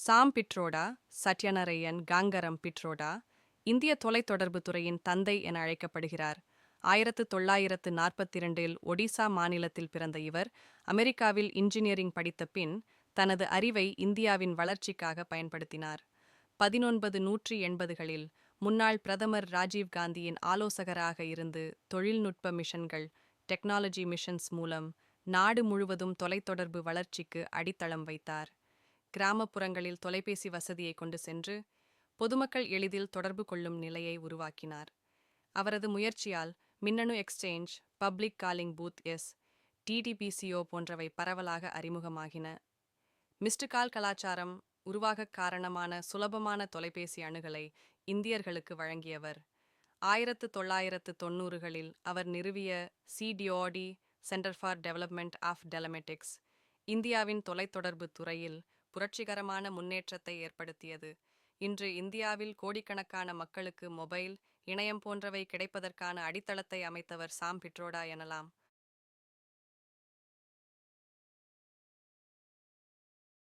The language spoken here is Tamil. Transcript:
சாம் பிட்ரோடா, சத்யநாராயண் காங்கரம் பிட்ரோடா, இந்திய தொலைத்தொடர்பு துறையின் தந்தை என அழைக்கப்படுகிறார். 1942இல் ஒடிசா மாநிலத்தில் பிறந்த இவர், அமெரிக்காவில் இன்ஜினியரிங் படித்த பின், தனது அறிவை இந்தியாவின் வளர்ச்சிக்காக பயன்படுத்தினார். 1980களில் முன்னாள் பிரதமர் ராஜீவ் காந்தியின் ஆலோசகராக இருந்து தொழில்நுட்ப மிஷன்கள் டெக்னாலஜி மிஷன்ஸ் மூலம் நாடு முழுவதும் தொலைத்தொடர்பு வளர்ச்சிக்கு அடித்தளம் வைத்தார். கிராமப்புறங்களில் தொலைபேசி வசதியை கொண்டு சென்று பொதுமக்கள் எளிதில் தொடர்பு கொள்ளும் நிலையை உருவாக்கினார். அவரது முயற்சியால் மின்னணு எக்ஸ்சேஞ்ச், பப்ளிக் காலிங் பூத் டிடிபிசிஓ போன்றவை பரவலாக அறிமுகமாகின. மிஸ்டு கால் கலாச்சாரம் உருவாகக் காரணமான சுலபமான தொலைபேசி அணுகலை இந்தியர்களுக்கு வழங்கியவர். 1990களில் அவர் நிறுவிய சிடிஓடி சென்டர் ஃபார் டெவலப்மெண்ட் ஆஃப் டெலமெட்டிக்ஸ் இந்தியாவின் தொலைத்தொடர்பு துறையில் புரட்சிகரமான முன்னேற்றத்தை ஏற்படுத்தியது. இன்று இந்தியாவில் கோடிக்கணக்கான மக்களுக்கு மொபைல், இணையம் போன்றவை கிடைப்பதற்கான அடித்தளத்தை அமைத்தவர் சாம் பிட்ரோடா எனலாம்.